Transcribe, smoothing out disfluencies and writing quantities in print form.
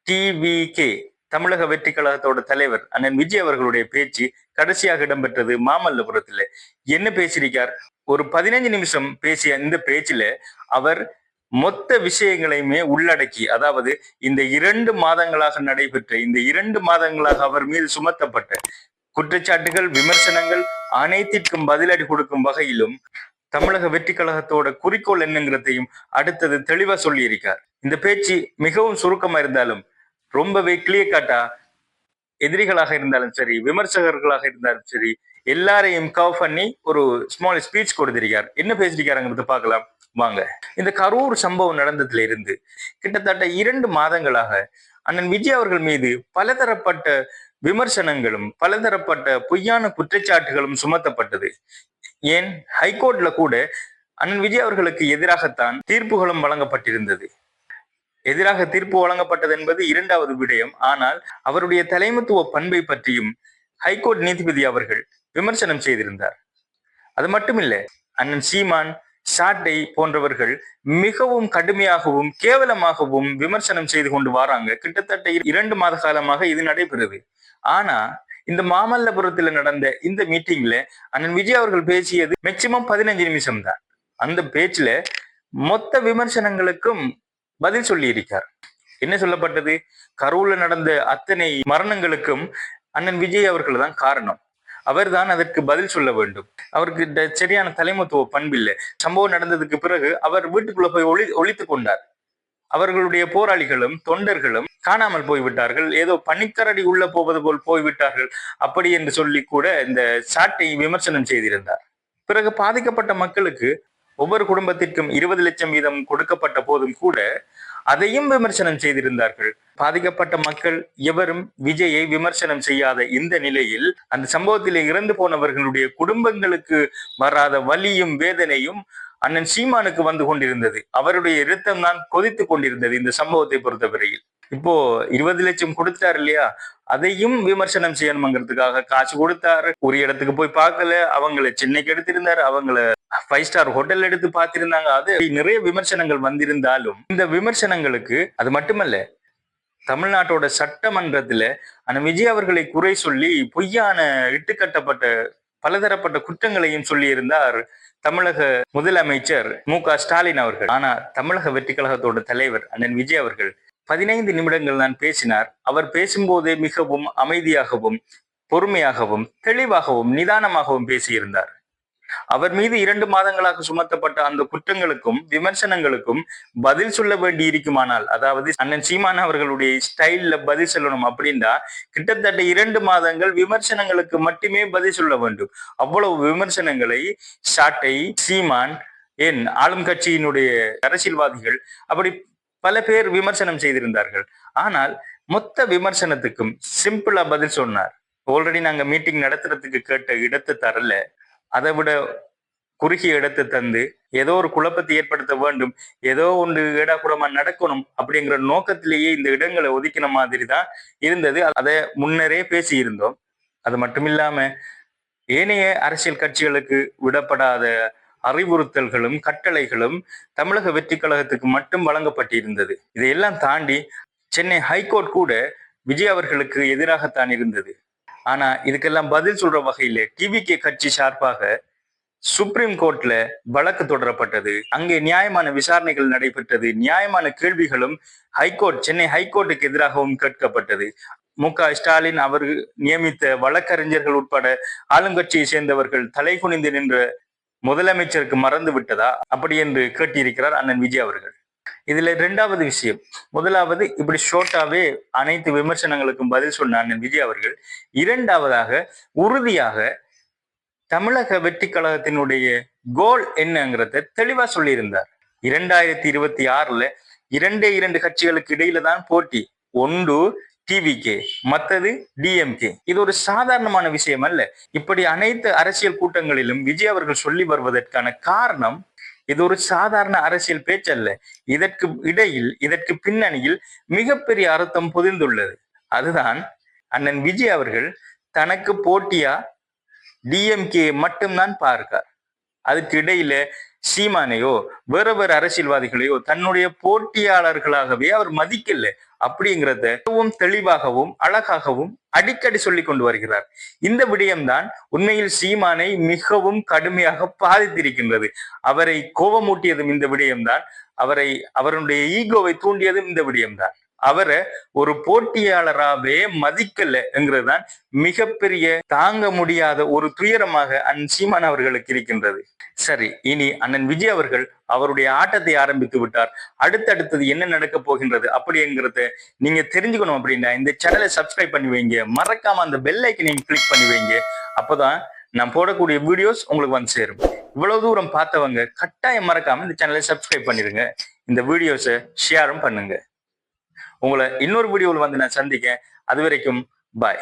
TVK தமிழக வெற்றி கழகத்தோட தலைவர் அண்ணன் விஜய் அவர்களுடைய பேச்சு கடைசியாக இடம்பெற்றது மாமல்லபுரத்துல. என்ன பேசியிருக்கார்? ஒரு 15 நிமிஷம் பேசிய இந்த பேச்சுல அவர் மொத்த விஷயங்களையுமே உள்ளடக்கி, அதாவது இந்த 2 மாதங்களாக நடைபெற்ற, இந்த 2 மாதங்களாக அவர் மீது சுமத்தப்பட்ட குற்றச்சாட்டுகள், விமர்சனங்கள் அனைத்திற்கும் பதிலடி கொடுக்கும் வகையிலும் தமிழக வெற்றி கழகத்தோட குறிக்கோள் என்னங்கிறதையும் அடுத்தது தெளிவா சொல்லி இருக்கார். இந்த பேச்சு மிகவும் சுருக்கமா இருந்தாலும் ரொம்பவே கிளியர் கட்டா எதிரிகளாக இருந்தாலும் சரி, விமர்சகர்களாக இருந்தாலும் சரி, எல்லாரையும் கவ் பண்ணி ஒரு ஸ்மால் ஸ்பீச் கொடுத்திருக்கார். என்ன பேசிருக்காருங்கிறத பார்க்கலாம் வாங்க. இந்த கரூர் சம்பவம் நடந்ததுல இருந்து கிட்டத்தட்ட 2 மாதங்களாக அண்ணன் விஜய் அவர்கள் மீது பலதரப்பட்ட விமர்சனங்களும் பலதரப்பட்ட பொய்யான குற்றச்சாட்டுகளும் சுமத்தப்பட்டது. ஏன் ஹைகோர்ட்ல கூட அண்ணன் விஜய் அவர்களுக்கு எதிராகத்தான் தீர்ப்புகளும் வழங்கப்பட்டிருந்தது. எதிராக தீர்ப்பு வழங்கப்பட்டது என்பது 2வது விடயம். ஆனால் அவருடைய தலைமைத்துவ பண்பை பற்றியும் ஹைகோர்ட் நீதிபதி அவர்கள் விமர்சனம் செய்திருந்தார். அது மட்டுமில்ல, அண்ணன் சீமான், சாட்டை போன்றவர்கள் மிகவும் கடுமையாகவும் கேவலமாகவும் விமர்சனம் செய்து கொண்டு வராங்க. கிட்டத்தட்ட 2 மாத காலமாக இது நடைபெறுது. ஆனா இந்த மாமல்லபுரத்துல நடந்த இந்த மீட்டிங்ல அண்ணன் விஜய் அவர்கள் பேசியது மேக்சிமம் 15 நிமிஷம் தான். அந்த பேச்சுல மொத்த விமர்சனங்களுக்கும் பதில் சொல்லி இருக்கார். என்ன சொல்லப்பட்டது? கரூர்ல நடந்த அத்தனை மரணங்களுக்கும் அண்ணன் விஜய் அவர்கள் தான் காரணம். அவர் தான் அதற்கு பதில் சொல்ல வேண்டும். அவருக்கு சரியான தலைமைத்துவ பண்பில்லை. சம்பவம் நடந்ததுக்கு பிறகு அவர் வீட்டுக்குள்ள போய் ஒளித்து கொண்டார். அவர்களுடைய போராளிகளும் தொண்டர்களும் காணாமல் போய்விட்டார்கள். ஏதோ பனிக்கரடி உள்ள போவது போல் போய்விட்டார்கள் அப்படி என்று சொல்லி கூட இந்த சாட்டை விமர்சனம் செய்திருந்தார். பிறகு பாதிக்கப்பட்ட மக்களுக்கு ஒவ்வொரு குடும்பத்திற்கும் 20 லட்சம் வீதம் கொடுக்கப்பட்ட போதும் கூட அதையும் விமர்சனம் செய்திருந்தார்கள். பாதிக்கப்பட்ட மக்கள் எவரும் விஜயை விமர்சனம் செய்யாத இந்த நிலையில் அந்த சம்பவத்தில் இறந்து போனவர்களுடைய குடும்பங்களுக்கு வராத வலியும் வேதனையும் அண்ணன் சீமானுக்கு வந்து கொண்டிருந்தது. அவருடைய இரத்தம் தான் கொதித்து கொண்டிருந்தது இந்த சம்பவத்தை பொறுத்தவரையில். இப்போ 20 லட்சம் கொடுத்தாரு இல்லையா, அதையும் விமர்சனம் செய்யணுங்கிறதுக்காக காசு கொடுத்தாரு. ஒரு இடத்துக்கு போய் பார்க்கல, அவங்களை சென்னைக்கு எடுத்திருந்தாரு, அவங்கள 5 ஸ்டார் ஹோட்டல் எடுத்து பார்த்திருந்தாங்க. அது நிறைய விமர்சனங்கள் வந்திருந்தாலும் இந்த விமர்சனங்களுக்கு அது மட்டுமல்ல, தமிழ்நாட்டோட சட்டமன்றத்துல அண்ணன் விஜய் அவர்களை குறை சொல்லி பொய்யான இட்டுக்கட்டப்பட்ட பலதரப்பட்ட குற்றங்களையும் சொல்லி இருந்தார் தமிழக முதலமைச்சர் மு.க.ஸ்டாலின் அவர்கள். ஆனா தமிழக வெற்றி கழகத்தோட தலைவர் அண்ணன் விஜய் அவர்கள் 15 நிமிடங்கள் தான் பேசினார். அவர் பேசும்போதே மிகவும் அமைதியாகவும் பொறுமையாகவும் தெளிவாகவும் நிதானமாகவும் பேசியிருந்தார். அவர் மீது 2 மாதங்களாக சுமத்தப்பட்ட அந்த குற்றங்களுக்கும் விமர்சனங்களுக்கும் பதில் சொல்ல வேண்டி இருக்குமானால், அதாவது அண்ணன் சீமான் அவர்களுடைய ஸ்டைல்ல பதில் சொல்லணும் அப்படின்னா கிட்டத்தட்ட 2 மாதங்கள் விமர்சனங்களுக்கு மட்டுமே பதில் சொல்ல வேண்டும். அவ்வளவு விமர்சனங்களை சாட்டை, சீமான், ஏன் ஆளும் கட்சியினுடைய அரசியல்வாதிகள் அப்படி பல பேர் விமர்சனம் செய்திருந்தார்கள். ஆனால் மொத்த விமர்சனத்துக்கும் சிம்பிளா பதில் சொன்னார். ஆல்ரெடி நாங்க மீட்டிங் நடத்துறதுக்கு கேட்ட இடத்தை தரல, அதை விட குறுகிய இடத்தை தந்து ஏதோ ஒரு குழப்பத்தை ஏற்படுத்த வேண்டும், ஏதோ ஒன்று ஏடாக்கூடமா நடக்கணும் அப்படிங்கிற நோக்கத்திலேயே இந்த இடங்களை ஒதுக்கின மாதிரி தான் இருந்தது. அதை முன்னரே பேசி இருந்தோம். அது மட்டும் இல்லாம ஏனைய அரசியல் கட்சிகளுக்கு விடப்படாத அறிவுறுத்தல்களும் கட்டளைகளும் தமிழக வெற்றி கழகத்துக்கு மட்டும் வழங்கப்பட்டிருந்தது. இதையெல்லாம் தாண்டி சென்னை ஹைகோர்ட் கூட விஜய் அவர்களுக்கு எதிராகத்தான் இருந்தது. ஆனா இதுக்கெல்லாம் பதில் சொல்ற வகையில டிவிகே கட்சி சார்பாக சுப்ரீம் கோர்ட்ல வழக்கு தொடரப்பட்டது. அங்கே நியாயமான விசாரணைகள் நடைபெற்றது. நியாயமான கேள்விகளும் சென்னை ஹைகோர்ட்டுக்கு எதிராகவும் கேட்கப்பட்டது. மு.க.ஸ்டாலின் அவர் நியமித்த வழக்கறிஞர்கள் உட்பட ஆளுங்கட்சியை சேர்ந்தவர்கள் தலை குனிந்து நின்ற முதலமைச்சருக்கு மறந்து விட்டதா அப்படி என்று கேட்டிருக்கிறார் அண்ணன் விஜய் அவர்கள். இதுல 2வது விஷயம், முதலாவது இப்படி ஷோர்ட்டாவே அனைத்து விமர்சனங்களுக்கும் பதில் சொன்ன அண்ணன் விஜய் அவர்கள் 2வதாக உறுதியாக தமிழக வெற்றி கழகத்தினுடைய கோல் என்னங்கிறத தெளிவா சொல்லியிருந்தார். 2026ல 2 கட்சிகளுக்கு இடையில தான் போட்டி. ஒன்று டிவிகே, மற்றது டிஎம்கே. இது ஒரு சாதாரணமான விஷயம் அல்ல. இப்படி அனைத்து அரசியல் கூட்டங்களிலும் விஜய் அவர்கள் சொல்லி வருவதற்கான காரணம் இது ஒரு சாதாரண அரசியல் பேச்சல்ல. இதற்கு இடையில், இதற்கு பின்னணியில் மிகப்பெரிய அர்த்தம் பொதிந்துள்ளது. அதுதான் அண்ணன் விஜய் அவர்கள் தனக்கு போட்டியா டிஎம்கே மட்டும்தான் பார்க்கார். அதுக்கு இடையில சீமானையோ வேற அரசியல்வாதிகளையோ தன்னுடைய போட்டியாளர்களாகவே அவர் மதிக்கல. அப்படிங்கிறத மிகவும் தெளிவாகவும் அழகாகவும் அடிக்கடி சொல்லி கொண்டு வருகிறார். இந்த விடயம்தான் உண்மையில் சீமானை மிகவும் கடுமையாக பாதித்திருக்கின்றது. அவரை கோபமூட்டியதும் இந்த விடயம்தான், அவருடைய ஈகோவை தூண்டியதும் இந்த விடயம்தான். அவரை ஒரு போட்டியாளராகவே மதிக்கலங்கிறதுதான் மிகப்பெரிய தாங்க முடியாத ஒரு துயரமாக அண்ணன் சீமான் அவர்களுக்கு இருக்கின்றது. சரி, இனி அண்ணன் விஜய் அவர்கள் அவருடைய ஆட்டத்தை ஆரம்பித்து விட்டார். அடுத்தடுத்தது என்ன நடக்க போகின்றது அப்படிங்கிறத நீங்க தெரிஞ்சுக்கணும் அப்படின்னா இந்த சேனலை சப்ஸ்கிரைப் பண்ணி வைங்க. மறக்காம அந்த பெல் ஐக்கனை நீங்க கிளிக் பண்ணி வைங்க. அப்பதான் நான் போடக்கூடிய வீடியோஸ் உங்களுக்கு வந்து சேரும். இவ்வளவு தூரம் பார்த்தவங்க கட்டாயம் மறக்காம இந்த சேனலை சப்ஸ்கிரைப் பண்ணிருங்க. இந்த வீடியோஸை ஷேரும் பண்ணுங்க. உங்களை இன்னொரு வீடியோவில் வந்து நான் சந்திக்கேன். அது வரைக்கும் பாய்.